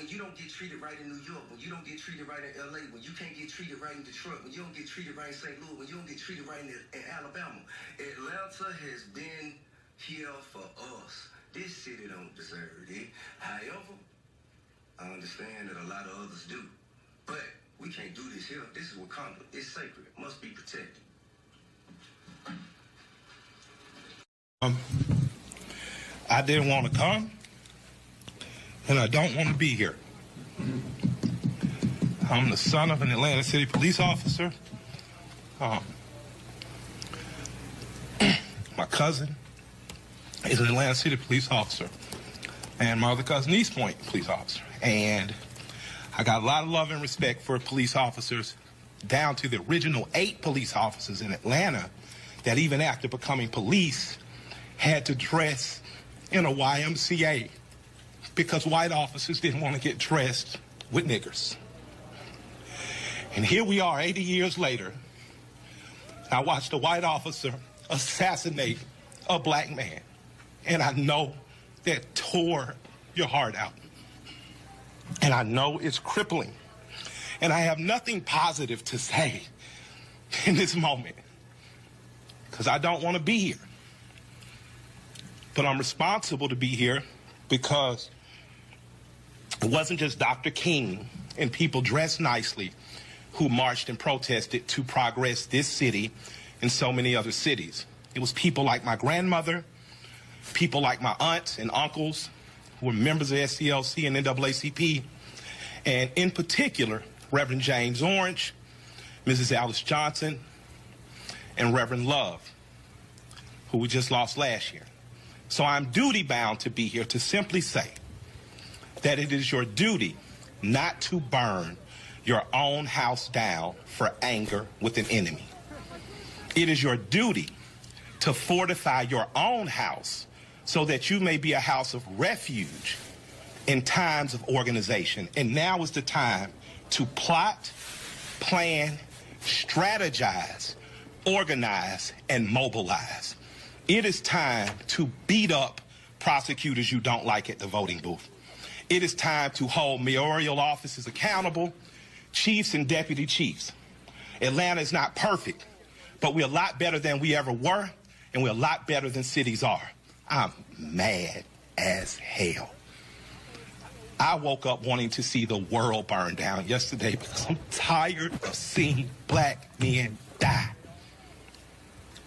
when you don't get treated right in New York, when you don't get treated right in LA, when you can't get treated right in Detroit, when you don't get treated right in St. Louis, when you don't get treated right in Alabama. Atlanta has been here for us. This city don't deserve it. However, I understand that a lot of others do. But we can't do this here. This is Wakanda. It's sacred. It must be protected. I didn't want to come, and I don't want to be here. I'm the son of an Atlanta City police officer. My cousin is an Atlanta City police officer, and my other cousin, East Point police officer. And I got a lot of love and respect for police officers, down to the original 8 police officers in Atlanta that even after becoming police had to dress in a YMCA because white officers didn't want to get dressed with niggers. And here we are 80 years later. I watched a white officer assassinate a black man. And I know that tore your heart out. And I know it's crippling. And I have nothing positive to say in this moment because I don't want to be here. But I'm responsible to be here because it wasn't just Dr. King and people dressed nicely who marched and protested to progress this city and so many other cities. It was people like my grandmother, people like my aunts and uncles who were members of SCLC and NAACP, and in particular, Reverend James Orange, Mrs. Alice Johnson, and Reverend Love, who we just lost last year. So I'm duty-bound to be here to simply say that it is your duty not to burn your own house down for anger with an enemy. It is your duty to fortify your own house so that you may be a house of refuge in times of organization. And now is the time to plot, plan, strategize, organize, and mobilize. It is time to beat up prosecutors you don't like at the voting booth. It is time to hold mayoral offices accountable, chiefs and deputy chiefs. Atlanta is not perfect, but we're a lot better than we ever were, and we're a lot better than cities are. I'm mad as hell. I woke up wanting to see the world burn down yesterday because I'm tired of seeing black men die.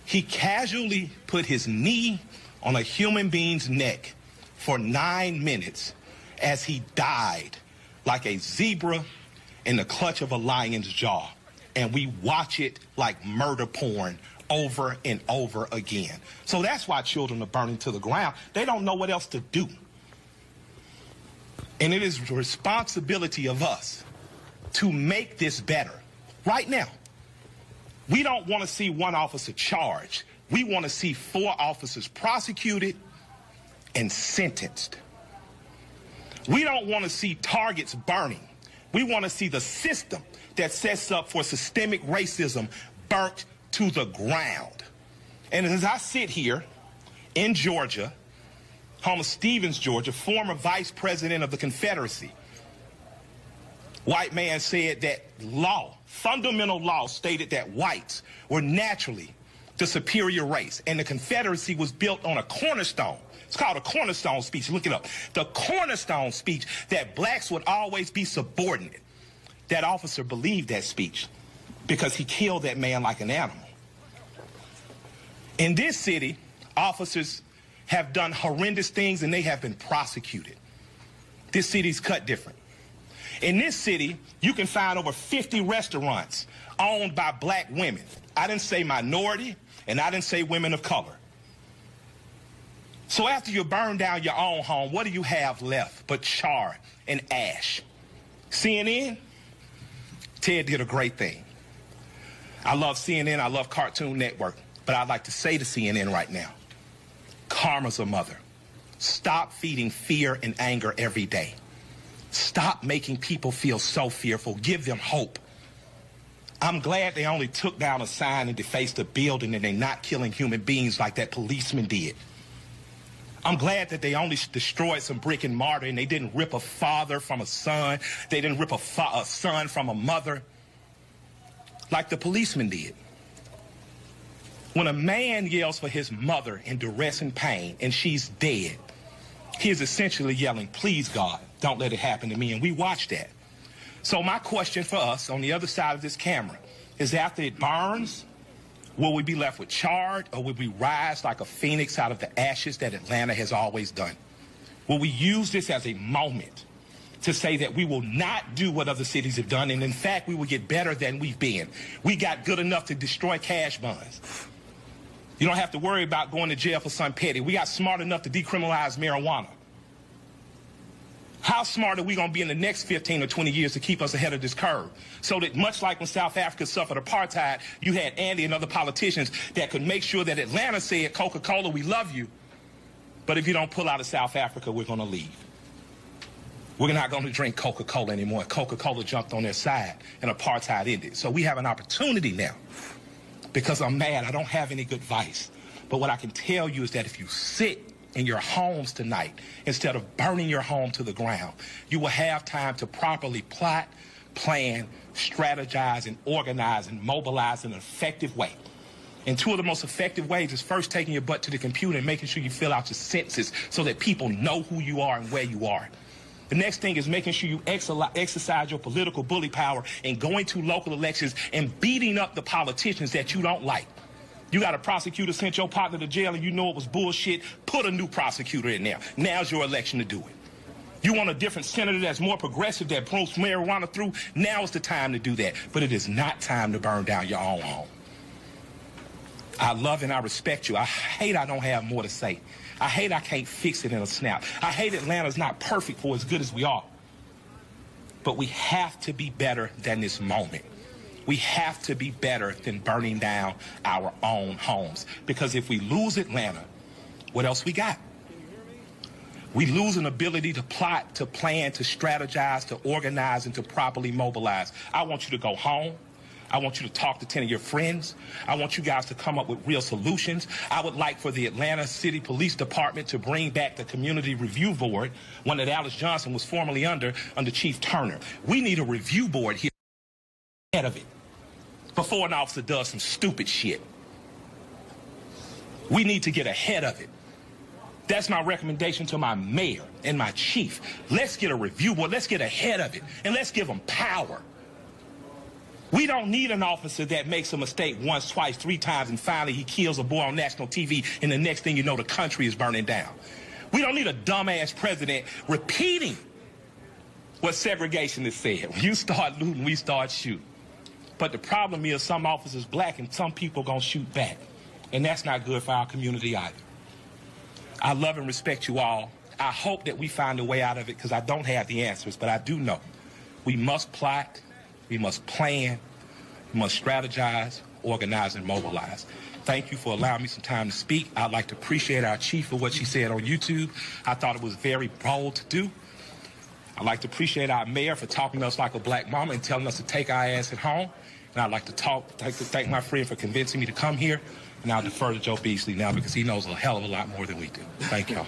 He casually put his knee on a human being's neck for 9 minutes as he died like a zebra in the clutch of a lion's jaw. And we watch it like murder porn over and over again. So that's why children are burning to the ground. They don't know what else to do. And it is the responsibility of us to make this better right now. We don't want to see 1 officer charged. We want to see 4 officers prosecuted and sentenced. We don't want to see targets burning. We want to see the system that sets up for systemic racism burnt to the ground. And as I sit here in Georgia, home of Stevens, Georgia, former vice president of the Confederacy, white man said that law, fundamental law, stated that whites were naturally the superior race, and the Confederacy was built on a cornerstone. It's called a cornerstone speech. Look it up. The cornerstone speech that blacks would always be subordinate. That officer believed that speech because he killed that man like an animal. In this city, officers have done horrendous things and they have been prosecuted. This city's cut different. In this city, you can find over 50 restaurants owned by black women. I didn't say minority, and I didn't say women of color. So after you burn down your own home, what do you have left but char and ash? CNN? Ted did a great thing. I love CNN, I love Cartoon Network, but I'd like to say to CNN right now, karma's a mother. Stop feeding fear and anger every day. Stop making people feel so fearful. Give them hope. I'm glad they only took down a sign and defaced a building and they're not killing human beings like that policeman did. I'm glad that they only destroyed some brick and mortar and they didn't rip a father from a son. They didn't rip a son from a mother like the policeman did. When a man yells for his mother in duress and pain and she's dead, he is essentially yelling, please, God, don't let it happen to me. And we watch that. So my question for us on the other side of this camera is, after it burns, will we be left with charred, or will we rise like a phoenix out of the ashes that Atlanta has always done? Will we use this as a moment to say that we will not do what other cities have done, and in fact, we will get better than we've been? We got good enough to destroy cash bonds. You don't have to worry about going to jail for something petty. We got smart enough to decriminalize marijuana. How smart are we going to be in the next 15 or 20 years to keep us ahead of this curve? So that much like when South Africa suffered apartheid, you had Andy and other politicians that could make sure that Atlanta said, Coca-Cola, we love you, but if you don't pull out of South Africa, we're going to leave. We're not going to drink Coca-Cola anymore. Coca-Cola jumped on their side and apartheid ended. So we have an opportunity now. Because I'm mad, I don't have any good advice. But what I can tell you is that if you sit in your homes tonight, instead of burning your home to the ground, you will have time to properly plot, plan, strategize, and organize and mobilize in an effective way. And two of the most effective ways is first taking your butt to the computer and making sure you fill out your census so that people know who you are and where you are. The next thing is making sure you exercise your political bully power and going to local elections and beating up the politicians that you don't like. You got a prosecutor sent your partner to jail and you know it was bullshit, put a new prosecutor in there. Now's your election to do it. You want a different senator that's more progressive, that promotes marijuana through, now is the time to do that. But it is not time to burn down your own home. I love and I respect you. I hate I don't have more to say. I hate I can't fix it in a snap. I hate Atlanta's not perfect for as good as we are. But we have to be better than this moment. We have to be better than burning down our own homes. Because if we lose Atlanta, what else we got? We lose an ability to plot, to plan, to strategize, to organize, and to properly mobilize. I want you to go home. I want you to talk to 10 of your friends. I want you guys to come up with real solutions. I would like for the Atlanta City Police Department to bring back the Community Review Board, one that Alice Johnson was formerly under Chief Turner. We need a review board here ahead of it before an officer does some stupid shit. We need to get ahead of it. That's my recommendation to my mayor and my chief. Let's get a review board. Let's get ahead of it, and let's give them power. We don't need an officer that makes a mistake once, twice, 3 times, and finally he kills a boy on national TV, and the next thing you know, the country is burning down. We don't need a dumbass president repeating what segregationists said. When you start looting, we start shooting. But the problem is some officers black and some people gonna shoot back. And that's not good for our community either. I love and respect you all. I hope that we find a way out of it, because I don't have the answers, but I do know we must plot. We must plan, we must strategize, organize, and mobilize. Thank you for allowing me some time to speak. I'd like to appreciate our chief for what she said on YouTube. I thought it was very bold to do. I'd like to appreciate our mayor for talking to us like a black mama and telling us to take our ass at home. And I'd like to thank my friend for convincing me to come here. And I'll defer to Joe Beasley now because he knows a hell of a lot more than we do. Thank y'all.